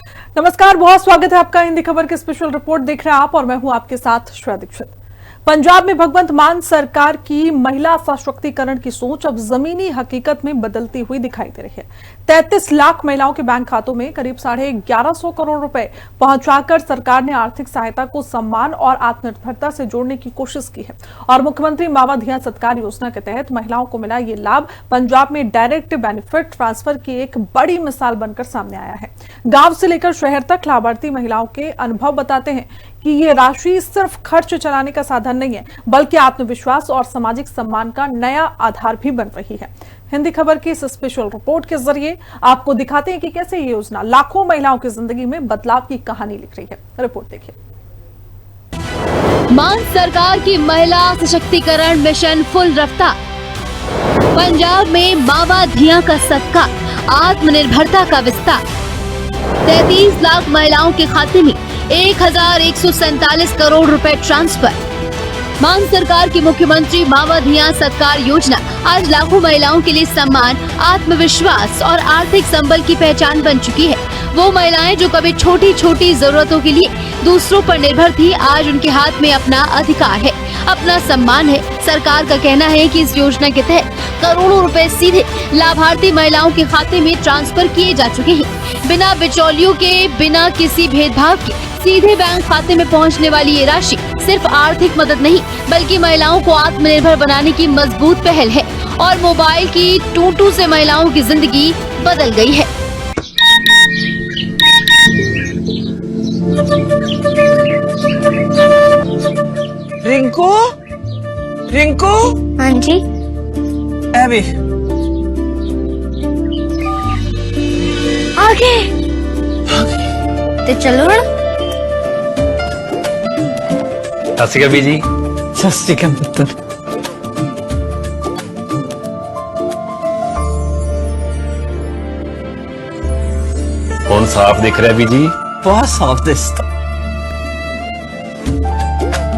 नमस्कार, बहुत स्वागत है आपका हिंदी खबर की स्पेशल रिपोर्ट देख रहे हैं आप और मैं हूं आपके साथ श्रेया दीक्षित। पंजाब में भगवंत मान सरकार की महिला सशक्तिकरण की सोच अब जमीनी हकीकत में बदलती हुई दिखाई दे रही है। 33 लाख महिलाओं के बैंक खातों में करीब 1150 करोड़ रुपए पहुंचाकर सरकार ने आर्थिक सहायता को सम्मान और आत्मनिर्भरता से जोड़ने की कोशिश की है और मुख्यमंत्री मावा धिया सत्कार योजना के तहत महिलाओं को मिला ये लाभ पंजाब में डायरेक्ट बेनिफिट ट्रांसफर की एक बड़ी मिसाल बनकर सामने आया है। गांव से लेकर शहर तक लाभार्थी महिलाओं के अनुभव बताते हैं कि ये राशि सिर्फ खर्च चलाने का साधन नहीं है, बल्कि आत्मविश्वास और सामाजिक सम्मान का नया आधार भी बन रही है। हिंदी खबर की इस स्पेशल रिपोर्ट के जरिए आपको दिखाते हैं कि कैसे ये योजना लाखों महिलाओं की जिंदगी में बदलाव की कहानी लिख रही है। रिपोर्ट देखिए। मान सरकार की महिला सशक्तिकरण मिशन फुल रफ्तार। पंजाब में मावा धिया का सत्कार, आत्मनिर्भरता का विस्तार। 33 लाख महिलाओं के खाते में 1147 करोड़ रुपए ट्रांसफर। मान सरकार की मुख्यमंत्री मावा धिया सत्कार योजना आज लाखों महिलाओं के लिए सम्मान, आत्मविश्वास और आर्थिक संबल की पहचान बन चुकी है। वो महिलाएं जो कभी छोटी छोटी जरूरतों के लिए दूसरों पर निर्भर थी, आज उनके हाथ में अपना अधिकार है, अपना सम्मान है। सरकार का कहना है कि इस योजना के तहत करोड़ों रुपए सीधे लाभार्थी महिलाओं के खाते में ट्रांसफर किए जा चुके हैं। बिना बिचौलियों के, बिना किसी भेदभाव के सीधे बैंक खाते में पहुंचने वाली ये राशि सिर्फ आर्थिक मदद नहीं, बल्कि महिलाओं को आत्मनिर्भर बनाने की मजबूत पहल है और मोबाइल की टूटू से महिलाओं की जिंदगी बदल गई है। रिंकू, रिंकू, हाँ जी। अभी आगे तो चलो ना। सत श्री अकाल जी। सत श्री अकाल पुत्र। कौन साफ दिख रहा है बीजी? बहुत साफ दिसता।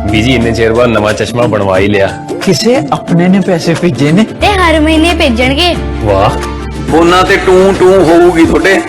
बीजी इन्ने चेर बाद नवा चश्मा बनवा ही लिया। किसे अपने ने पैसे भेजे ने? ते हर महीने भेजणगे। वाह, फोना ते टू टू होਊਗੀ ਤੁਹਾਡੇ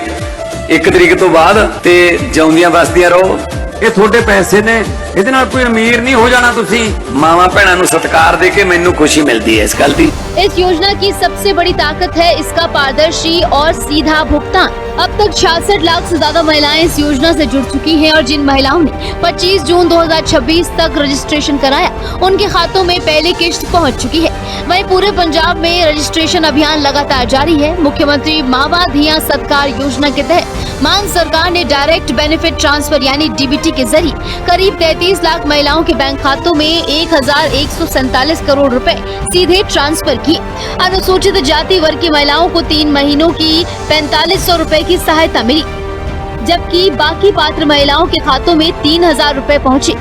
1 ਤਰੀਕ ਤੋਂ ਬਾਅਦ ਤੇ ਜਿਉਂਦੀਆਂ ਵਸਦੀਆਂ ਰਹੋ। ਇਹ ਤੁਹਾਡੇ ਪੈਸੇ ਨੇ, ਇਹਦੇ ਨਾਲ ਕੋਈ ਅਮੀਰ ਨਹੀਂ ਹੋ ਜਾਣਾ ਤੁਸੀਂ। ਮਾਵਾਂ ਭੈਣਾਂ ਨੂੰ ਸਤਿਕਾਰ ਦੇ ਕੇ ਮੈਨੂੰ ਖੁਸ਼ੀ ਮਿਲਦੀ ਹੈ ਇਸ ਗੱਲ ਦੀ। इस योजना की सबसे बड़ी ताकत है इसका पारदर्शी और सीधा भुगतान। अब तक 66 लाख से ज्यादा महिलाएं इस योजना से जुड़ चुकी हैं और जिन महिलाओं ने 25 जून 2026 तक रजिस्ट्रेशन कराया, उनके खातों में पहली किश्त पहुंच चुकी है। वहीं पूरे पंजाब में रजिस्ट्रेशन अभियान लगातार जारी है। मुख्यमंत्री मावा धिया सत्कार योजना के तहत मान सरकार ने डायरेक्ट बेनिफिट ट्रांसफर यानी डीबीटी के जरिए करीब 33 लाख महिलाओं के बैंक खातों में 1147 करोड़ रुपए सीधे ट्रांसफर किए। अनुसूचित जाति वर्ग की महिलाओं को 3 महीनों की 4500 रुपए की सहायता मिली, जबकि बाकी पात्र महिलाओं के खातों में 3000 रुपए पहुँचे।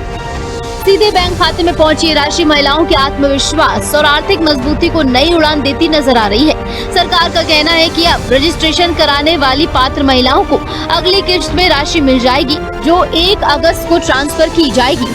सीधे बैंक खाते में पहुंची राशि महिलाओं के आत्मविश्वास और आर्थिक मजबूती को नई उड़ान देती नजर आ रही है। सरकार का कहना है कि अब रजिस्ट्रेशन कराने वाली पात्र महिलाओं को अगली किश्त में राशि मिल जाएगी, जो 1 अगस्त को ट्रांसफर की जाएगी।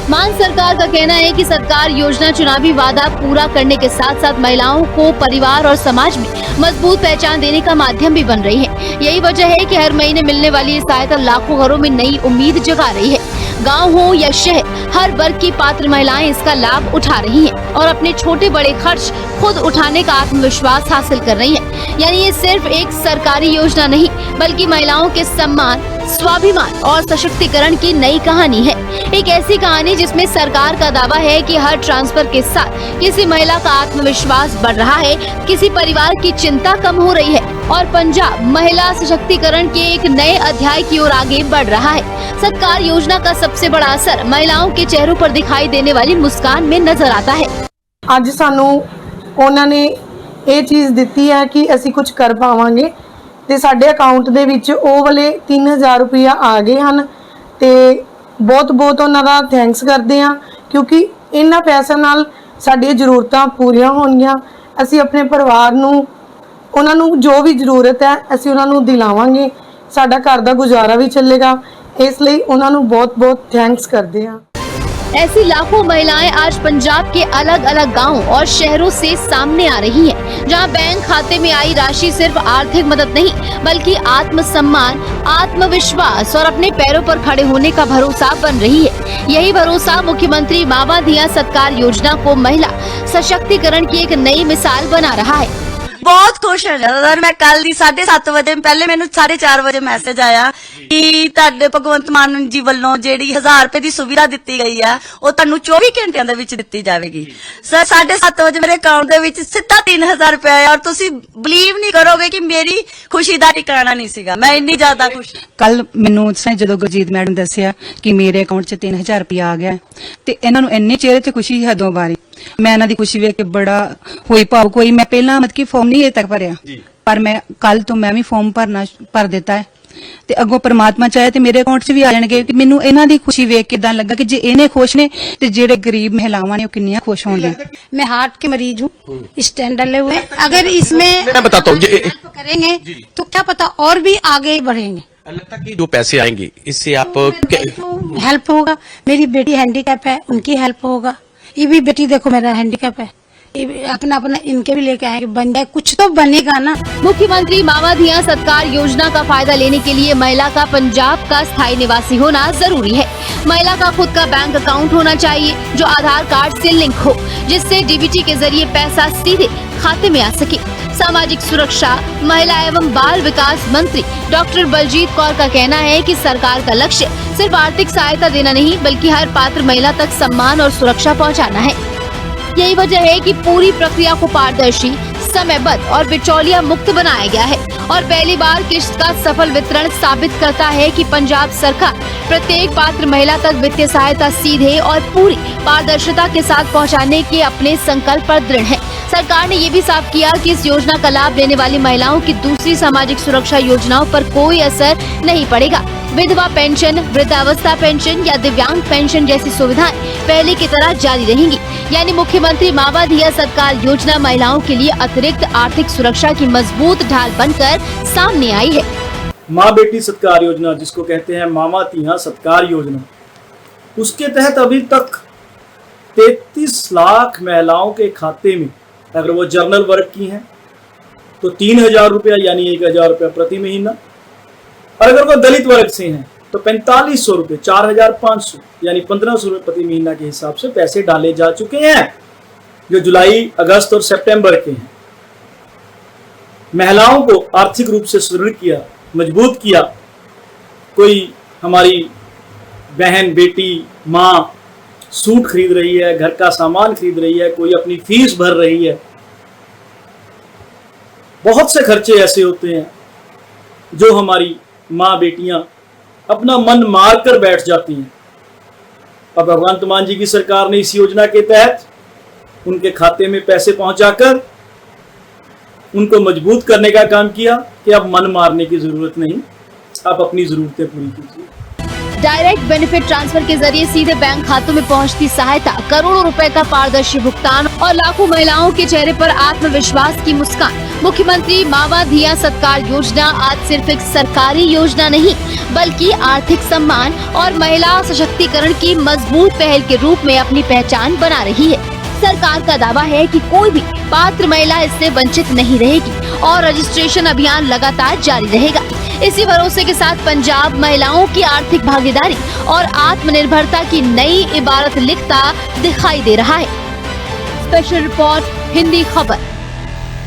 मान सरकार का कहना है कि सरकार योजना चुनावी वादा पूरा करने के साथ साथ महिलाओं को परिवार और समाज में मजबूत पहचान देने का माध्यम भी बन रही है। यही वजह है कि हर महीने मिलने वाली ये सहायता लाखों घरों में नई उम्मीद जगा रही है। गांव हो या शहर, हर वर्ग की पात्र महिलाएं इसका लाभ उठा रही हैं और अपने छोटे बड़े खर्च खुद उठाने का आत्मविश्वास हासिल कर रही हैं। यानी ये सिर्फ एक सरकारी योजना नहीं, बल्कि महिलाओं के सम्मान, स्वाभिमान और सशक्तिकरण की नई कहानी है। एक ऐसी कहानी जिसमें सरकार का दावा है कि हर ट्रांसफर के साथ किसी महिला का आत्मविश्वास बढ़ रहा है, किसी परिवार की चिंता कम हो रही है और पंजाब महिला सशक्तिकरण के एक नए अध्याय की ओर आगे बढ़ रहा है। सत्कार योजना का सबसे बड़ा असर महिलाओं के चेहरों पर दिखाई देने वाली मुस्कान में नजर आता है। ਅੱਜ ਸਾਨੂੰ ਉਹਨਾਂ ਨੇ ਇਹ ਚੀਜ਼ ਦਿੱਤੀ ਹੈ ਕਿ ਅਸੀਂ ਕੁਝ ਕਰ ਪਾਵਾਂਗੇ ਤੇ ਸਾਡੇ ਅਕਾਊਂਟ ਦੇ ਵਿੱਚ ਉਹ ਵਾਲੇ 3000 ਰੁਪਇਆ ਆ ਗਏ ਹਨ ਤੇ ਬਹੁਤ ਬਹੁਤ ਉਹਨਾਂ ਦਾ ਥੈਂਕਸ ਕਰਦੇ ਹਾਂ, ਕਿਉਂਕਿ ਇਹਨਾਂ ਪੈਸਿਆਂ ਨਾਲ ਸਾਡੀਆਂ ਜ਼ਰੂਰਤਾਂ ਪੂਰੀਆਂ ਹੋਣਗੀਆਂ। ਅਸੀਂ ਆਪਣੇ ਪਰਿਵਾਰ ਨੂੰ ਉਹਨਾਂ ਨੂੰ ਜੋ ਵੀ ਜ਼ਰੂਰਤ ਹੈ ਅਸੀਂ ਉਹਨਾਂ ਨੂੰ ਦਿਲਾਵਾਂਗੇ, ਸਾਡਾ ਘਰ ਦਾ ਗੁਜ਼ਾਰਾ ਵੀ ਚੱਲੇਗਾ। ਇਸ ਲਈ ਉਹਨਾਂ ਨੂੰ ਬਹੁਤ ਬਹੁਤ ਥੈਂਕਸ ਕਰਦੇ ਹਾਂ। ऐसी लाखों महिलाएं आज पंजाब के अलग अलग गांवों और शहरों से सामने आ रही हैं, जहां बैंक खाते में आई राशि सिर्फ आर्थिक मदद नहीं बल्कि आत्मसम्मान, आत्मविश्वास और अपने पैरों पर खड़े होने का भरोसा बन रही है। यही भरोसा मुख्यमंत्री मावा धिया सत्कार योजना को महिला सशक्तिकरण की एक नई मिसाल बना रहा है। बहुत खुश है सर। मैं कल ਦੀ 7:30 ਵਜੇ ਪਹਿਲੇ ਮੈਨੂੰ 4:30 ਵਜੇ ਮੈਸੇਜ ਆਇਆ ਕਿ ਤੁਹਾਡੇ ਭਗਵੰਤ ਮਾਨ ਜੀ ਵੱਲੋਂ ਜਿਹੜੀ 1000 ਰੁਪਏ ਦੀ ਸੁਵਿਧਾ ਦਿੱਤੀ ਗਈ ਆ ਉਹ ਤੁਹਾਨੂੰ 24 ਘੰਟਿਆਂ ਦੇ ਵਿੱਚ ਦਿੱਤੀ ਜਾਵੇਗੀ। ਸਰ 7:30 ਵਜੇ ਮੇਰੇ ਅਕਾਊਂਟ ਦੇ ਵਿੱਚ ਸਿੱਧਾ 3000 ਰੁਪਏ ਆਇਆ ਔਰ ਤੁਸੀਂ ਬਲੀਵ ਨਹੀਂ ਕਰੋਗੇ ਕਿ ਮੇਰੀ ਖੁਸ਼ੀ ਦਾ ਟਿਕਾਣਾ ਨਹੀਂ ਸੀਗਾ। ਮੈਂ ਇੰਨੀ ਜ਼ਿਆਦਾ ਖੁਸ਼। ਕੱਲ ਮੈਨੂੰ ਜਦੋਂ ਗੁਰਜੀਤ ਮੈਡਮ ਦੱਸਿਆ ਕਿ ਮੇਰੇ ਅਕਾਊਂਟ 'ਚ 3000 ਰੁਪਏ ਆ ਗਿਆ ਤੇ ਇਹਨਾਂ ਨੂੰ ਇੰਨੇ ਚਿਹਰੇ ਤੇ ਖੁਸ਼ੀ ਹਦੋਂ ਬਾਰੇ ਮੈਂ ਇਹਨਾਂ ਦੀ ਖੁਸ਼ੀ ਵੇਖ ਕੇ ਬੜਾ ਹੋਈ ਭਾਵੁਕ ਹੋਈ। ਮੈਂ ਪਹਿਲਾਂ ਮਤਲਬ ਕਿ ਫਾਰਮ ਨਹੀਂ ਅਜੇ ਤੱਕ ਭਰਿਆ ਪਰ ਮੈਂ ਕੱਲ ਤੋਂ ਮੈਂ ਵੀ ਫਾਰਮ ਭਰ ਦਿੱਤਾ ਹੈ ਤੇ ਅੱਗੋਂ ਪਰਮਾਤਮਾ ਚਾਹੇ ਤੇ ਮੇਰੇ ਅਕਾਊਂਟ 'ਚ ਵੀ ਆ ਜਾਣਗੇ ਕਿ ਮੈਨੂੰ ਇਹਨਾਂ ਦੀ ਖੁਸ਼ੀ ਵੇਖ ਕੇ ਇਦਾਂ ਲੱਗਾ ਕਿ ਜੇ ਇਹਨੇ ਖੁਸ਼ ਨੇ ਤੇ ਜਿਹੜੇ ਗਰੀਬ ਮਹਿਲਾਵਾਂ ਨੇ ਉਹ ਕਿੰਨੀਆਂ ਖੁਸ਼ ਹੋਣਗੇ। मैं हार्ट के मरीज हूँ, स्टेंट डले हुए। अगर इसमें मैं बताता हूँ हेल्प करेंगे तो क्या पता और भी आगे बढ़ेंगे। लगता कि जो पैसे आएंगे इससे आप हेल्प होगा। मेरी बेटी हैंडीकैप है, उनकी हेल्प होगा। ये भी बेटी देखो मेरा हैंडीकैप है, अपना अपना इनके भी लेके आएंगे। बन जाए कुछ तो बनेगा ना। मुख्यमंत्री मावा धिया सत्कार योजना का फायदा लेने के लिए महिला का पंजाब का स्थायी निवासी होना जरूरी है। महिला का खुद का बैंक अकाउंट होना चाहिए जो आधार कार्ड से लिंक हो, जिससे डीबीटी के जरिए पैसा सीधे खाते में आ सके। सामाजिक सुरक्षा, महिला एवं बाल विकास मंत्री डॉक्टर बलजीत कौर का कहना है कि सरकार का लक्ष्य सिर्फ आर्थिक सहायता देना नहीं बल्कि हर पात्र महिला तक सम्मान और सुरक्षा पहुंचाना है। यही वजह है कि पूरी प्रक्रिया को पारदर्शी, समयबद्ध और बिचौलिया मुक्त बनाया गया है और पहली बार किस्त का सफल वितरण साबित करता है कि पंजाब सरकार प्रत्येक पात्र महिला तक वित्तीय सहायता सीधे और पूरी पारदर्शिता के साथ पहुंचाने के अपने संकल्प पर दृढ़ है। सरकार ने ये भी साफ किया कि इस योजना का लाभ लेने वाली महिलाओं की दूसरी सामाजिक सुरक्षा योजनाओं पर कोई असर नहीं पड़ेगा। विधवा पेंशन, वृद्धावस्था पेंशन या दिव्यांग पेंशन जैसी सुविधाएं पहले की तरह जारी रहेंगी। यानी मुख्यमंत्री मावा धिया सत्कार योजना महिलाओं के लिए अतिरिक्त आर्थिक सुरक्षा की मजबूत ढाल बनकर सामने आई है। माँ बेटी सत्कार योजना, जिसको कहते हैं मावा धिया सत्कार योजना, उसके तहत अभी तक 33 लाख महिलाओं के खाते में, अगर वो जर्नल वर्ग की हैं तो 3000 रुपया यानी 1000 रुपया प्रति महीना, और अगर वो दलित वर्ग से हैं तो 4500 रुपये, 4500 यानी 1500 रुपये प्रति महीना के हिसाब से पैसे डाले जा चुके हैं, जो जुलाई, अगस्त और सितंबर के हैं। महिलाओं को आर्थिक रूप से सुदृढ़ किया, मजबूत किया। कोई हमारी बहन, बेटी, माँ सूट खरीद रही है, घर का सामान खरीद रही है, कोई अपनी फीस भर रही है। बहुत से खर्चे ऐसे होते हैं जो हमारी माँ बेटियां अपना मन मार कर बैठ जाती हैं, और भगवंत मान जी की सरकार ने इस योजना के तहत उनके खाते में पैसे पहुंचाकर उनको मजबूत करने का काम किया कि अब मन मारने की जरूरत नहीं, आप अपनी जरूरतें पूरी कीजिए। डायरेक्ट बेनिफिट ट्रांसफर के जरिए सीधे बैंक खातों में पहुंचती सहायता, करोड़ों रुपए का पारदर्शी भुगतान और लाखों महिलाओं के चेहरे पर आत्मविश्वास की मुस्कान। मुख्यमंत्री मावा धिया सत्कार योजना आज सिर्फ एक सरकारी योजना नहीं बल्कि आर्थिक सम्मान और महिला सशक्तिकरण की मजबूत पहल के रूप में अपनी पहचान बना रही है। सरकार का दावा है कि कोई भी पात्र महिला इससे वंचित नहीं रहेगी और रजिस्ट्रेशन अभियान लगातार जारी रहेगा। इसी भरोसे के साथ पंजाब महिलाओं की आर्थिक भागीदारी और आत्मनिर्भरता की नई इबारत लिखता दिखाई दे रहा है। स्पेशल रिपोर्ट, हिंदी खबर।